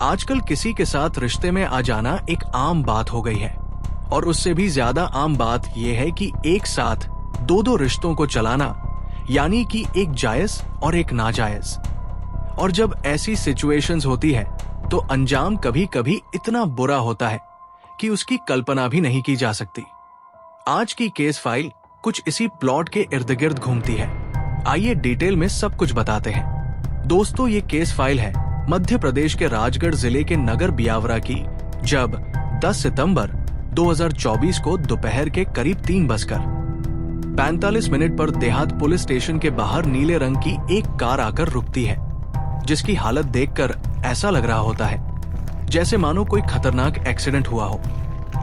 आजकल किसी के साथ रिश्ते में आ जाना एक आम बात हो गई है, और उससे भी ज्यादा आम बात यह है कि एक साथ दो रिश्तों को चलाना, यानी कि एक जायज और एक नाजायज। और जब ऐसी सिचुएशंस होती है तो अंजाम कभी कभी इतना बुरा होता है कि उसकी कल्पना भी नहीं की जा सकती। आज की केस फाइल कुछ इसी प्लॉट के इर्द गिर्द घूमती है। आइए डिटेल में सब कुछ बताते हैं। दोस्तों, ये केस फाइल है मध्य प्रदेश के राजगढ़ जिले के नगर बियावरा की, जब 10 सितंबर 2024 को दोपहर के करीब 3:45 पर देहात पुलिस स्टेशन के बाहर नीले रंग की एक कार आकर रुकती है, जिसकी हालत देखकर ऐसा लग रहा होता है जैसे मानो कोई खतरनाक एक्सीडेंट हुआ हो।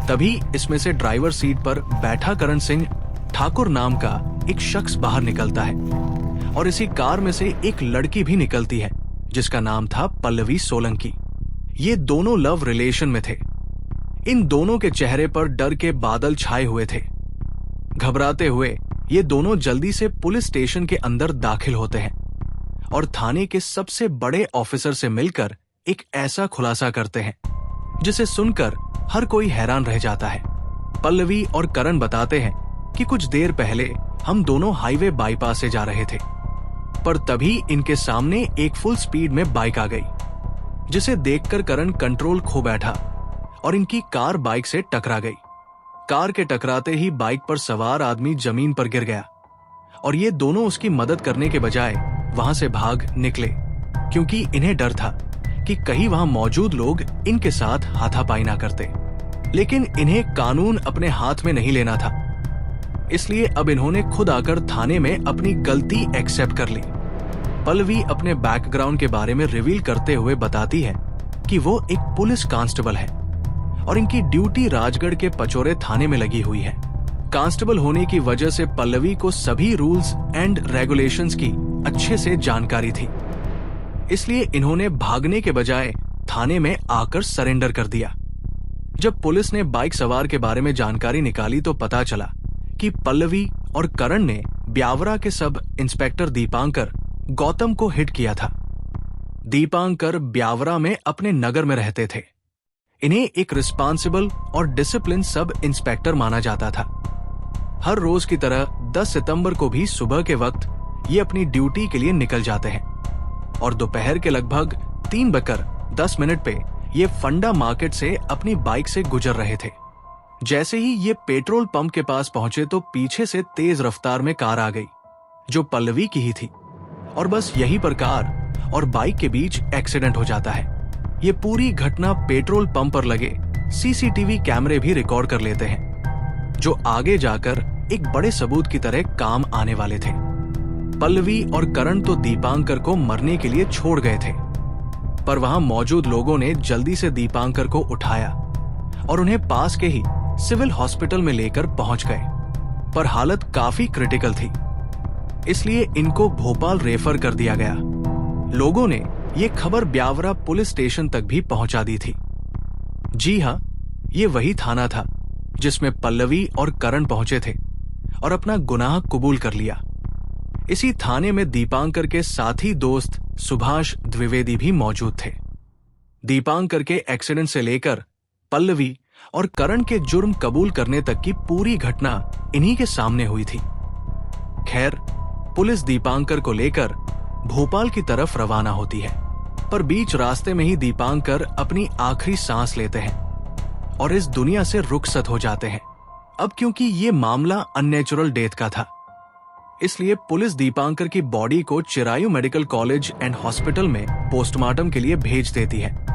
तभी इसमें से ड्राइवर सीट पर बैठा करण सिंह ठाकुर नाम का एक शख्स बाहर निकलता है, और इसी कार में से एक लड़की भी निकलती है जिसका नाम था पल्लवी सोलंकी। ये दोनों लव रिलेशन में थे। इन दोनों के चेहरे पर डर के बादल छाए हुए थे। घबराते हुए ये दोनों जल्दी से पुलिस स्टेशन के अंदर दाखिल होते हैं और थाने के सबसे बड़े ऑफिसर से मिलकर एक ऐसा खुलासा करते हैं जिसे सुनकर हर कोई हैरान रह जाता है। पल्लवी और करण बताते हैं कि कुछ देर पहले हम दोनों हाईवे बाईपास से जा रहे थे, पर तभी इनके सामने एक फुल स्पीड में बाइक आ गई, जिसे देखकर करण कंट्रोल खो बैठा और इनकी कार बाइक से टकरा गई। कार के टकराते ही बाइक पर सवार आदमी जमीन पर गिर गया और ये दोनों उसकी मदद करने के बजाय वहां से भाग निकले, क्योंकि इन्हें डर था कि कहीं वहां मौजूद लोग इनके साथ हाथापाई ना करते। लेकिन इन्हें कानून अपने हाथ में नहीं लेना था, इसलिए अब इन्होंने खुद आकर थाने में अपनी गलती एक्सेप्ट कर ली। पल्लवी अपने बैकग्राउंड के बारे में रिवील करते हुए बताती है कि वो एक पुलिस कांस्टेबल है और इनकी ड्यूटी राजगढ़ के पचोरे थाने में लगी हुई है। कांस्टेबल होने की वजह से पल्लवी को सभी रूल्स एंड रेगुलेशंस की अच्छे से जानकारी थी, इसलिए इन्होंने भागने के बजाय थाने में आकर सरेंडर कर दिया। जब पुलिस ने बाइक सवार के बारे में जानकारी निकाली तो पता चला कि पल्लवी और करण ने ब्यावरा के सब इंस्पेक्टर दीपांकर गौतम को हिट किया था। दीपांकर ब्यावरा में अपने नगर में रहते थे। इन्हें एक रिस्पांसिबल और डिसिप्लिन सब इंस्पेक्टर माना जाता था। हर रोज की तरह 10 सितंबर को भी सुबह के वक्त ये अपनी ड्यूटी के लिए निकल जाते हैं और दोपहर के लगभग 3:10 पे ये फंडा मार्केट से अपनी बाइक से गुजर रहे थे। जैसे ही ये पेट्रोल पंप के पास पहुंचे तो पीछे से तेज रफ्तार में कार आ गई, जो पल्लवी की ही थी, और बस यहीं पर कार और बाइक के बीच एक्सीडेंट हो जाता है। ये पूरी घटना पेट्रोल पंप पर लगे सीसीटीवी कैमरे भी रिकॉर्ड कर लेते हैं, जो आगे जाकर एक बड़े सबूत की तरह काम आने वाले थे। पल्लवी और करण तो दीपांकर को मरने के लिए छोड़ गए थे, पर वहां मौजूद लोगों ने जल्दी से दीपांकर को उठाया और उन्हें पास के ही सिविल हॉस्पिटल में लेकर पहुंच गए, पर हालत काफी क्रिटिकल थी, इसलिए इनको भोपाल रेफर कर दिया गया। लोगों ने ये खबर ब्यावरा पुलिस स्टेशन तक भी पहुंचा दी थी। जी हाँ, ये वही थाना था जिसमें पल्लवी और करण पहुंचे थे और अपना गुनाह कबूल कर लिया। इसी थाने में दीपांकर के साथी दोस्त सुभाष द्विवेदी भी मौजूद थे। दीपांकर के एक्सीडेंट से लेकर पल्लवी और करण के जुर्म कबूल करने तक की पूरी घटना इन्हीं के सामने हुई थी। खैर, पुलिस दीपांकर को लेकर भोपाल की तरफ रवाना होती है, पर बीच रास्ते में ही दीपांकर अपनी आखिरी सांस लेते हैं और इस दुनिया से रुखसत हो जाते हैं। अब क्योंकि ये मामला अननेचुरल डेथ का था, इसलिए पुलिस दीपांकर की बॉडी को Chirayu medical college and hospital में पोस्टमार्टम के लिए भेज देती है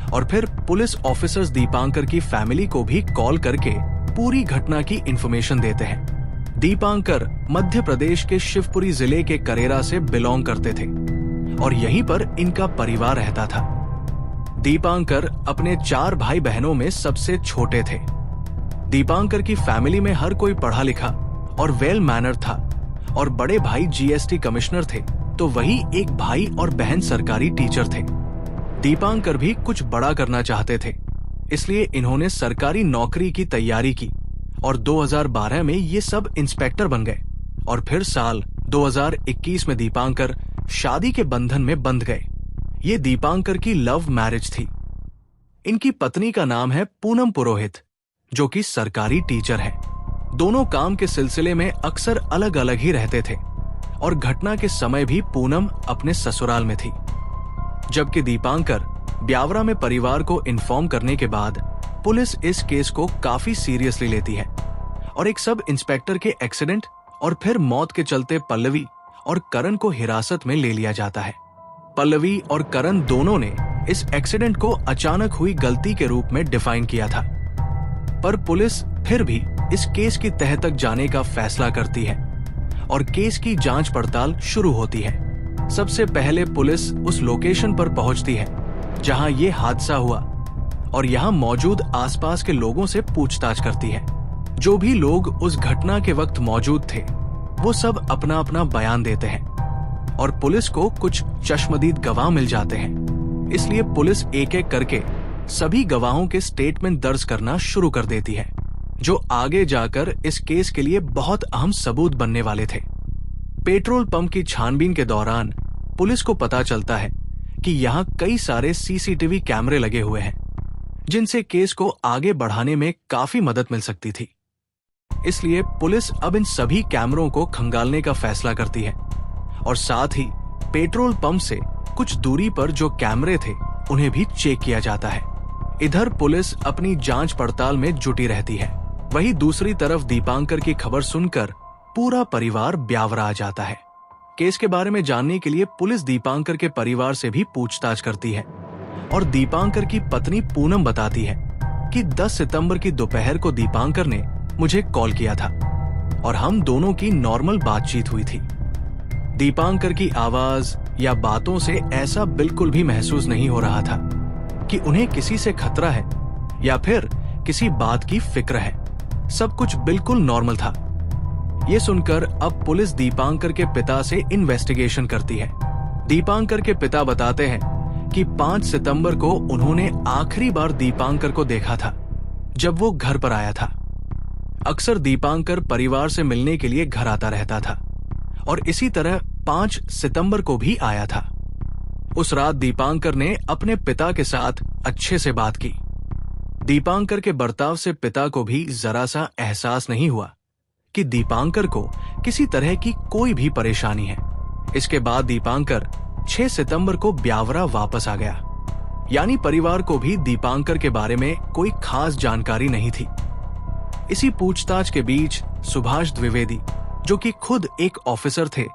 और फिर पुलिस ऑफिसर्स दीपांकर की फैमिली को भी कॉल करके पूरी घटना की इंफॉर्मेशन देते हैं। दीपांकर मध्य प्रदेश के शिवपुरी जिले के करेरा से बिलोंग करते थे और यहीं पर इनका परिवार रहता था। दीपांकर अपने 4 भाई बहनों में सबसे छोटे थे। दीपांकर की फैमिली में हर कोई पढ़ा लिखा और वेल मैनर था और बड़े भाई जीएसटी कमिश्नर थे, तो वही एक भाई और बहन सरकारी टीचर थे। दीपांकर भी कुछ बड़ा करना चाहते थे, इसलिए इन्होंने सरकारी नौकरी की तैयारी की और 2012 में ये सब इंस्पेक्टर बन गए और फिर साल 2021 में दीपांकर शादी के बंधन में बंध गए। ये दीपांकर की लव मैरिज थी इनकी पत्नी का नाम है पूनम पुरोहित, जो कि सरकारी टीचर है। दोनों काम के सिलसिले में अक्सर अलग अलग ही रहते थे और घटना के समय भी पूनम अपने ससुराल में थी। जबकि दीपांकर ब्यावरा में परिवार को इन्फॉर्म करने के बाद पुलिस इस केस को काफी सीरियसली लेती है और एक सब इंस्पेक्टर के एक्सीडेंट और फिर मौत के चलते पल्लवी और करण को हिरासत में ले लिया जाता है। पल्लवी और करण दोनों ने इस एक्सीडेंट को अचानक हुई गलती के रूप में डिफाइन किया था, पर पुलिस फिर भी इस केस की तह तक जाने का फैसला करती है और केस की जांच पड़ताल शुरू होती है। सबसे पहले पुलिस उस लोकेशन पर पहुंचती है जहां ये हादसा हुआ और यहां मौजूद आसपास के लोगों से पूछताछ करती है। जो भी लोग उस घटना के वक्त मौजूद थे वो सब अपना अपना बयान देते हैं और पुलिस को कुछ चश्मदीद गवाह मिल जाते हैं। इसलिए पुलिस एक एक करके सभी गवाहों के स्टेटमेंट दर्ज करना शुरू कर देती है, जो आगे जाकर इस केस के लिए बहुत अहम सबूत बनने वाले थे। पेट्रोल पंप की छानबीन के दौरान पुलिस को पता चलता है कि यहाँ कई सारे सीसीटीवी कैमरे लगे हुए हैं, जिनसे केस को आगे बढ़ाने में काफी मदद मिल सकती थी। इसलिए पुलिस अब इन सभी कैमरों को खंगालने का फैसला करती है और साथ ही पेट्रोल पंप से कुछ दूरी पर जो कैमरे थे उन्हें भी चेक किया जाता है। इधर पुलिस अपनी जांच पड़ताल में जुटी रहती है। वहीं दूसरी तरफ दीपांकर की खबर सुनकर पूरा परिवार ब्यावरा आ जाता है। केस के बारे में जानने के लिए पुलिस दीपांकर के परिवार से भी पूछताछ करती है और दीपांकर की पत्नी पूनम बताती है कि 10 सितंबर की दोपहर को दीपांकर ने मुझे कॉल किया था और हम दोनों की नॉर्मल बातचीत हुई थी। दीपांकर की आवाज या बातों से ऐसा बिल्कुल भी महसूस नहीं हो रहा था कि उन्हें किसी से खतरा है या फिर किसी बात की फिक्र है। सब कुछ बिल्कुल नॉर्मल था। ये सुनकर अब पुलिस दीपांकर के पिता से इन्वेस्टिगेशन करती है। दीपांकर के पिता बताते हैं कि 5 सितंबर को उन्होंने आखिरी बार दीपांकर को देखा था जब वो घर पर आया था। अक्सर दीपांकर परिवार से मिलने के लिए घर आता रहता था और इसी तरह 5 सितंबर को भी आया था। उस रात दीपांकर ने अपने पिता के साथ अच्छे से बात की। दीपांकर के बर्ताव से पिता को भी जरा सा एहसास नहीं हुआ कि दीपांकर को किसी तरह की कोई भी परेशानी है। इसके बाद दीपांकर 6 सितंबर को ब्यावरा वापस आ गया, यानी परिवार को भी दीपांकर के बारे में कोई खास जानकारी नहीं थी। इसी पूछताछ के बीच सुभाष द्विवेदी, जो कि खुद एक ऑफिसर थे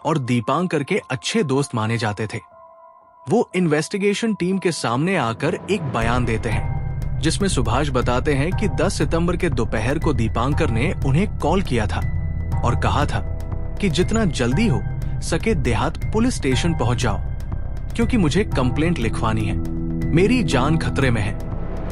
और दीपांकर के अच्छे दोस्त माने जाते थे, वो इन्वेस्टिगेशन टीम के सामने आकर एक बयान देते हैं जिसमें सुभाष बताते हैं कि 10 सितंबर के दोपहर को दीपांकर ने उन्हें कॉल किया था और कहा था कि जितना जल्दी हो सके देहात पुलिस स्टेशन पहुंच जाओ, क्योंकि मुझे कंप्लेंट लिखवानी है, मेरी जान खतरे में है।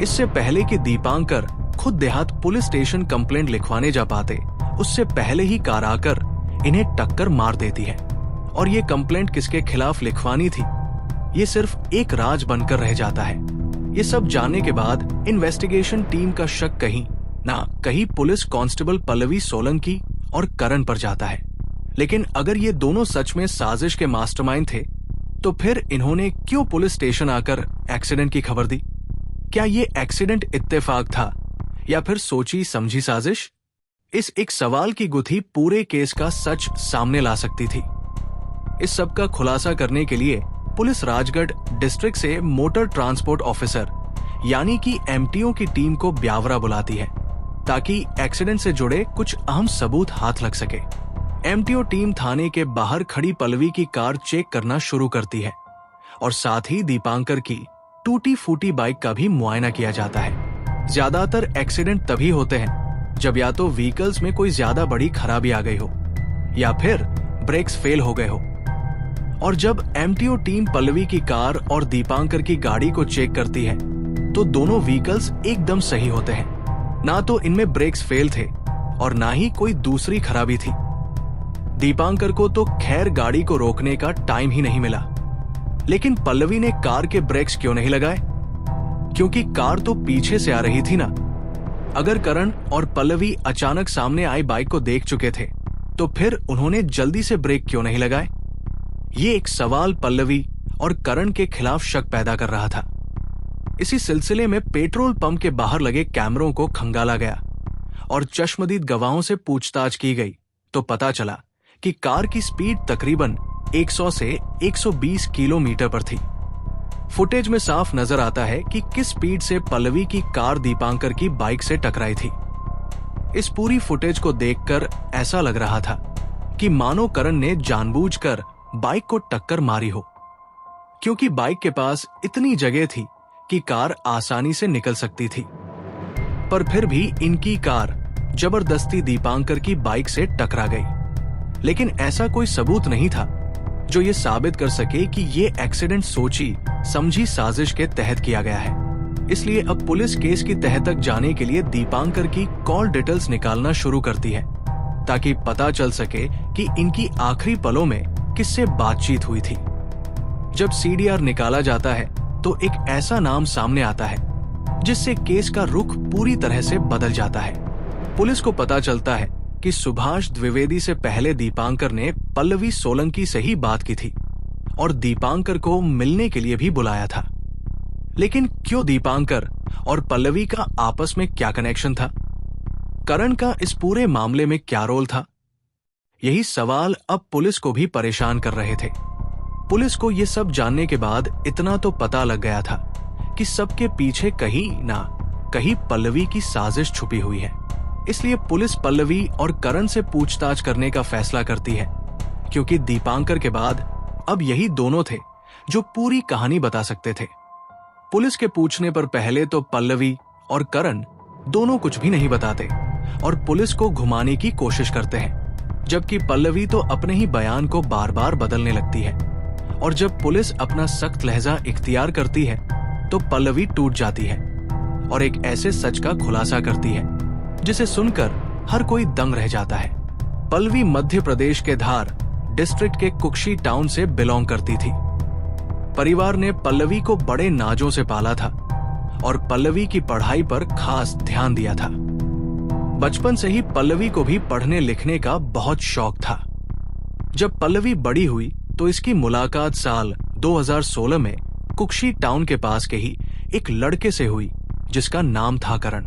इससे पहले कि दीपांकर खुद देहात पुलिस स्टेशन कंप्लेंट लिखवाने जा पाते, उससे पहले ही कार आकर इन्हें टक्कर मार देती है और ये कंप्लेंट किसके खिलाफ लिखवानी थी, ये सिर्फ एक राज बनकर रह जाता है। ये सब जानने के बाद इन्वेस्टिगेशन टीम का शक कहीं ना कहीं पुलिस कांस्टेबल पल्लवी सोलंकी और करण पर जाता है। लेकिन अगर ये दोनों सच में साजिश के मास्टरमाइंड थे, तो फिर इन्होंने क्यों पुलिस स्टेशन आकर एक्सीडेंट की खबर दी? क्या ये एक्सीडेंट इत्तेफाक था या फिर सोची समझी साजिश? इस एक सवाल की गुत्थी पूरे केस का सच सामने ला सकती थी। इस सब का खुलासा करने के लिए पुलिस राजगढ़ डिस्ट्रिक्ट से मोटर ट्रांसपोर्ट ऑफिसर यानी कि एमटीओ की टीम को ब्यावरा बुलाती है ताकि एक्सीडेंट से जुड़े कुछ अहम सबूत हाथ लग सके। एमटीओ टीम थाने के बाहर खड़ी पल्लवी की कार चेक करना शुरू करती है और साथ ही दीपांकर की टूटी फूटी बाइक का भी मुआयना किया जाता है। ज्यादातर एक्सीडेंट तभी होते हैं जब या तो व्हीकल्स में कोई ज्यादा बड़ी खराबी आ गई हो या फिर ब्रेक्स फेल हो गए हो। और जब एमटीओ टीम पल्लवी की कार और दीपांकर की गाड़ी को चेक करती है तो दोनों व्हीकल्स एकदम सही होते हैं। ना तो इनमें ब्रेक्स फेल थे और ना ही कोई दूसरी खराबी थी। दीपांकर को तो खैर गाड़ी को रोकने का टाइम ही नहीं मिला, लेकिन पल्लवी ने कार के ब्रेक्स क्यों नहीं लगाए? क्योंकि कार तो पीछे से आ रही थी ना। अगर करण और पल्लवी अचानक सामने आई बाइक को देख चुके थे तो फिर उन्होंने जल्दी से ब्रेक क्यों नहीं लगाए? ये एक सवाल पल्लवी और करण के खिलाफ शक पैदा कर रहा था। इसी सिलसिले में पेट्रोल पंप के बाहर लगे कैमरों को खंगाला गया और चश्मदीद गवाहों से पूछताछ की गई तो पता चला कि कार की स्पीड तकरीबन 100 से 120 किलोमीटर पर थी। फुटेज में साफ नजर आता है कि किस स्पीड से पल्लवी की कार दीपांकर की बाइक से टकराई थी। इस पूरी फुटेज को देखकर ऐसा लग रहा था कि मानो करण ने जानबूझकर बाइक को टक्कर मारी हो, क्योंकि बाइक के पास इतनी जगह थी कि कार आसानी से निकल सकती थी। पर फिर भी इनकी कार जबरदस्ती दीपांकर की बाइक से टकरा गई। लेकिन ऐसा कोई सबूत नहीं था जो ये साबित कर सके कि ये एक्सीडेंट सोची समझी साजिश के तहत किया गया है। इसलिए अब पुलिस केस की तह तक जाने के लिए दीपांकर की कॉल डिटेल्स निकालना शुरू करती है, ताकि पता चल सके कि इनकी आखिरी पलों में किससे बातचीत हुई थी। जब सीडीआर निकाला जाता है तो एक ऐसा नाम सामने आता है जिससे केस का रुख पूरी तरह से बदल जाता है। पुलिस को पता चलता है कि सुभाष द्विवेदी से पहले दीपांकर ने पल्लवी सोलंकी से ही बात की थी और दीपांकर को मिलने के लिए भी बुलाया था। लेकिन क्यों दीपांकर और पल्लवी का आपस में क्या कनेक्शन था? करण का इस पूरे मामले में क्या रोल था? यही सवाल अब पुलिस को भी परेशान कर रहे थे। पुलिस को यह सब जानने के बाद इतना तो पता लग गया था कि सबके पीछे कहीं ना कहीं पल्लवी की साजिश छुपी हुई है। इसलिए पुलिस पल्लवी और करण से पूछताछ करने का फैसला करती है, क्योंकि दीपांकर के बाद अब यही दोनों थे जो पूरी कहानी बता सकते थे। पुलिस के पूछने पर पहले तो पल्लवी और करण दोनों कुछ भी नहीं बताते और पुलिस को घुमाने की कोशिश करते हैं, जबकि पल्लवी तो अपने ही बयान को बार बार बदलने लगती है। और जब पुलिस अपना सख्त लहजा इख्तियार करती है तो पल्लवी टूट जाती है और एक ऐसे सच का खुलासा करती है जिसे सुनकर हर कोई दंग रह जाता है। पल्लवी मध्य प्रदेश के धार डिस्ट्रिक्ट के कुक्षी टाउन से बिलोंग करती थी। परिवार ने पल्लवी को बड़े नाजों से पाला था और पल्लवी की पढ़ाई पर खास ध्यान दिया था। बचपन से ही पल्लवी को भी पढ़ने लिखने का बहुत शौक था। जब पल्लवी बड़ी हुई तो इसकी मुलाकात साल 2016 में कुक्षी टाउन के पास के ही एक लड़के से हुई जिसका नाम था करण।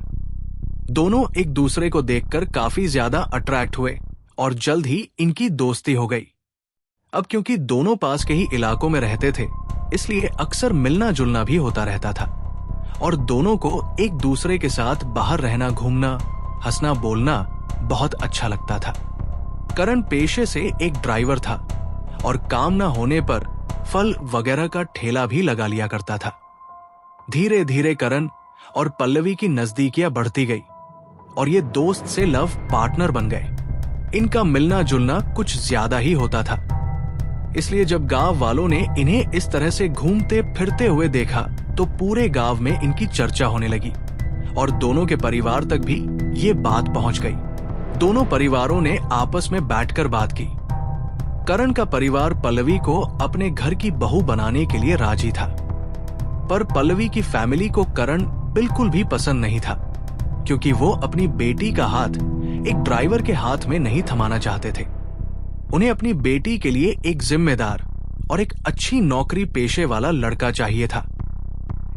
दोनों एक दूसरे को देखकर काफी ज्यादा अट्रैक्ट हुए और जल्द ही इनकी दोस्ती हो गई। अब क्योंकि दोनों पास के ही इलाकों में रहते थे, इसलिए अक्सर मिलना जुलना भी होता रहता था और दोनों को एक दूसरे के साथ बाहर रहना, घूमना, हंसना बोलना बहुत अच्छा लगता था। करण पेशे से एक ड्राइवर था और काम न होने पर फल वगैरह का ठेला भी लगा लिया करता था। धीरे धीरे करण और पल्लवी की नजदीकियां बढ़ती गई और ये दोस्त से लव पार्टनर बन गए। इनका मिलना जुलना कुछ ज्यादा ही होता था। इसलिए जब गांव वालों ने इन्हें इस तरह से घूमते फिरते हुए देखा तो पूरे गांव में इनकी चर्चा होने लगी और दोनों के परिवार तक भी ये बात पहुंच गई। दोनों परिवारों ने आपस में बैठकर बात की। करण का परिवार पल्लवी को अपने घर की बहू बनाने के लिए राजी था, पर पल्लवी की फैमिली को करण बिल्कुल भी पसंद नहीं था, क्योंकि वो अपनी बेटी का हाथ एक ड्राइवर के हाथ में नहीं थमाना चाहते थे। उन्हें अपनी बेटी के लिए एक जिम्मेदार और एक अच्छी नौकरी पेशे वाला लड़का चाहिए था।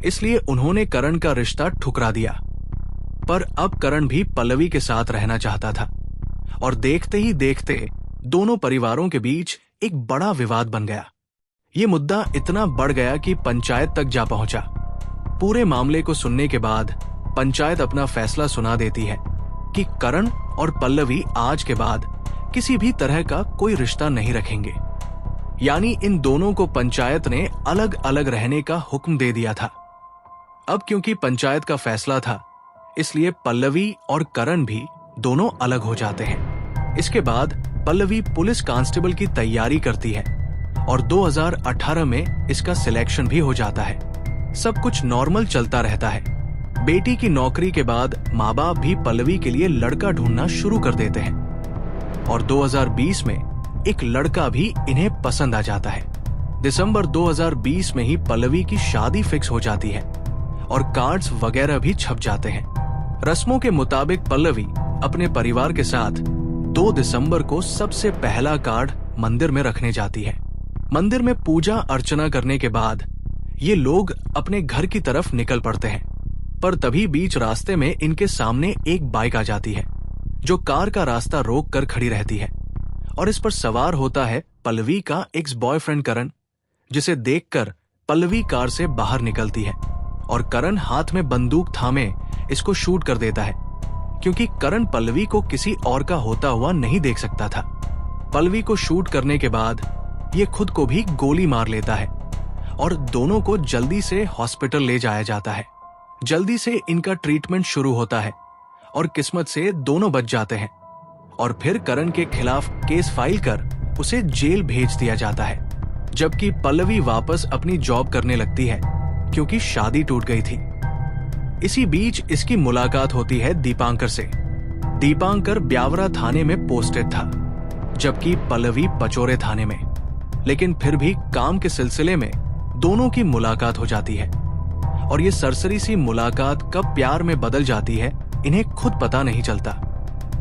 इसलिए उन्होंने करण का रिश्ता ठुकरा दिया। पर अब करण भी पल्लवी के साथ रहना चाहता था और देखते ही देखते दोनों परिवारों के बीच एक बड़ा विवाद बन गया। ये मुद्दा इतना बढ़ गया कि पंचायत तक जा पहुंचा। पूरे मामले को सुनने के बाद पंचायत अपना फैसला सुना देती है कि करण और पल्लवी आज के बाद किसी भी तरह का कोई रिश्ता नहीं रखेंगे। यानी इन दोनों को पंचायत ने अलग अलग रहने का हुक्म दे दिया था। अब क्योंकि पंचायत का फैसला था, इसलिए पल्लवी और करण भी दोनों अलग हो जाते हैं। इसके बाद पल्लवी पुलिस कांस्टेबल की तैयारी करती है और 2018 में इसका सिलेक्शन भी हो जाता है। सब कुछ नॉर्मल चलता रहता है। बेटी की नौकरी के बाद माँ बाप भी पल्लवी के लिए लड़का ढूंढना शुरू कर देते हैं और 2020 में एक लड़का भी इन्हें पसंद आ जाता है। दिसंबर 2020 में ही पल्लवी की शादी फिक्स हो जाती है और कार्ड्स वगैरह भी छप जाते हैं। रस्मों के मुताबिक पल्लवी अपने परिवार के साथ 2 दिसंबर को सबसे पहला कार्ड मंदिर में रखने जाती है। मंदिर में पूजा अर्चना करने के बाद ये लोग अपने घर की तरफ निकल पड़ते हैं, पर तभी बीच रास्ते में इनके सामने एक बाइक आ जाती है जो कार का रास्ता रोक कर खड़ी रहती है, और इस पर सवार होता है पल्लवी का एक्स बॉयफ्रेंड करण, जिसे देखकर पल्लवी कार से बाहर निकलती है और करण हाथ में बंदूक थामे इसको शूट कर देता है, क्योंकि करण पल्लवी को किसी और का होता हुआ नहीं देख सकता था। पल्लवी को शूट करने के बाद ये खुद को भी गोली मार लेता है और दोनों को जल्दी से हॉस्पिटल ले जाया जाता है। जल्दी से इनका ट्रीटमेंट शुरू होता है और किस्मत से दोनों बच जाते हैं, और फिर करण के खिलाफ केस फाइल कर उसे जेल भेज दिया जाता है, जबकि पल्लवी वापस अपनी जॉब करने लगती है क्योंकि शादी टूट गई थी। इसी बीच इसकी मुलाकात होती है दीपांकर से। दीपांकर ब्यावरा थाने में पोस्टेड था, जबकि पल्लवी पचोरे थाने में, लेकिन फिर भी काम के सिलसिले में दोनों की मुलाकात हो जाती है, और ये सरसरी सी मुलाकात कब प्यार में बदल जाती है इन्हें खुद पता नहीं चलता।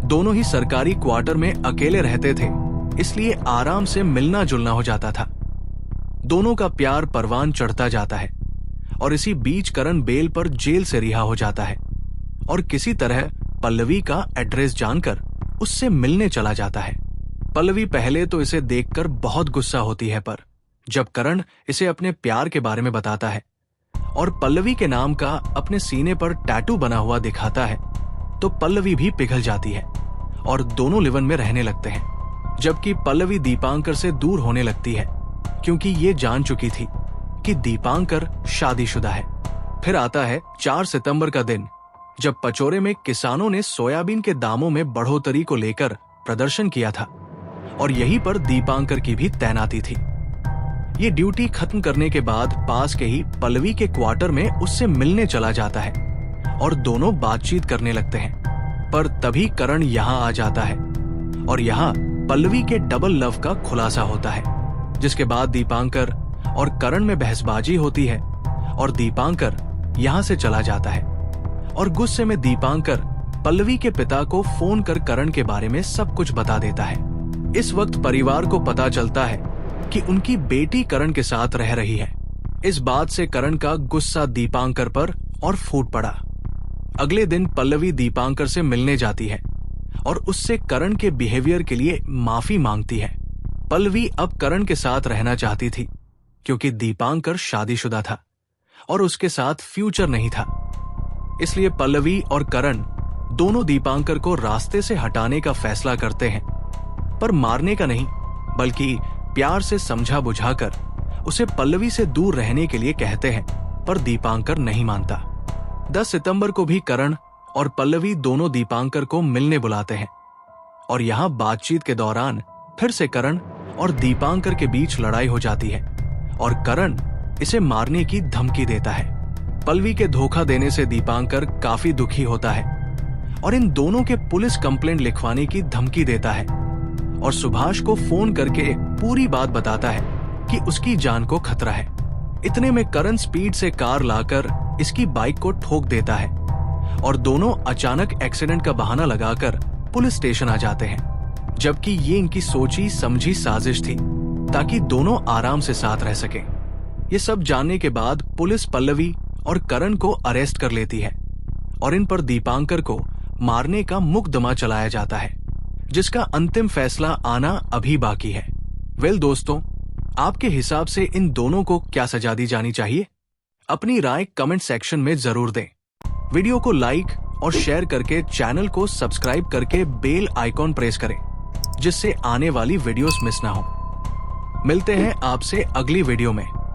दोनों ही सरकारी क्वार्टर में अकेले रहते थे, इसलिए आराम से मिलना जुलना हो जाता था। दोनों का प्यार परवान चढ़ता जाता है, और इसी बीच करण बेल पर जेल से रिहा हो जाता है और किसी तरह पल्लवी का एड्रेस जानकर उससे मिलने चला जाता है। पल्लवी पहले तो इसे देखकर बहुत गुस्सा होती है, पर जब करण इसे अपने प्यार के बारे में बताता है और पल्लवी के नाम का अपने सीने पर टैटू बना हुआ दिखाता है, तो पल्लवी भी पिघल जाती है और दोनों लिव इन में रहने लगते हैं। जबकि पल्लवी दीपांकर से दूर होने लगती है, क्योंकि ये जान चुकी थी कि दीपांकर शादीशुदा है। फिर आता है 4 सितंबर का दिन, जब पचोरे में किसानों ने सोयाबीन के दामों में बढ़ोतरी को लेकर प्रदर्शन किया था, और यहीं पर दीपांकर की भी तैनाती थी। ये ड्यूटी खत्म करने के बाद पास के ही पल्लवी के क्वार्टर में उससे मिलने चला जाता है और दोनों बातचीत करने लगते हैं। पर तभी करण यहाँ आ जाता है और यहाँ पल्लवी के डबल लव का खुलासा होता है, जिसके बाद दीपांकर और करण में बहसबाजी होती है और दीपांकर यहाँ से चला जाता है। और गुस्से में दीपांकर पल्लवी के पिता को फोन कर करण के बारे में सब कुछ बता देता है। इस वक्त परिवार को पता चलता है कि उनकी बेटी करण के साथ रह रही है। इस बात से करण का गुस्सा दीपांकर पर और फूट पड़ा। अगले दिन पल्लवी दीपांकर से मिलने जाती है और उससे करण के बिहेवियर के लिए माफी मांगती है। पल्लवी अब करण के साथ रहना चाहती थी, क्योंकि दीपांकर शादीशुदा था और उसके साथ फ्यूचर नहीं था। इसलिए पल्लवी और करण दोनों दीपांकर को रास्ते से हटाने का फैसला करते हैं, पर मारने का नहीं, बल्कि प्यार से समझा बुझाकर उसे पल्लवी से दूर रहने के लिए कहते हैं, पर दीपांकर नहीं मानता। 10 सितंबर को भी करण और पल्लवी दोनों दीपांकर को मिलने बुलाते हैं, और यहाँ बातचीत के दौरान फिर से करण और दीपांकर के बीच लड़ाई हो जाती है और करण इसे मारने की धमकी देता है। पल्लवी के धोखा देने से दीपांकर काफी दुखी होता है और इन दोनों के पुलिस कंप्लेंट लिखवाने की धमकी देता है और सुभाष को फोन करके पूरी बात बताता है कि उसकी जान को खतरा है। इतने में करण स्पीड से कार लाकर इसकी बाइक को ठोक देता है और दोनों अचानक एक्सीडेंट का बहाना लगाकर पुलिस स्टेशन आ जाते हैं, जबकि ये इनकी सोची समझी साजिश थी ताकि दोनों आराम से साथ रह सकें। ये सब जानने के बाद पुलिस पल्लवी और करण को अरेस्ट कर लेती है और इन पर दीपांकर को मारने का मुकदमा चलाया जाता है, जिसका अंतिम फैसला आना अभी बाकी है। वेल दोस्तों, आपके हिसाब से इन दोनों को क्या सजा दी जानी चाहिए? अपनी राय कमेंट सेक्शन में जरूर दें। वीडियो को लाइक और शेयर करके चैनल को सब्सक्राइब करके बेल आइकॉन प्रेस करें, जिससे आने वाली वीडियोस मिस ना हो। मिलते हैं आपसे अगली वीडियो में।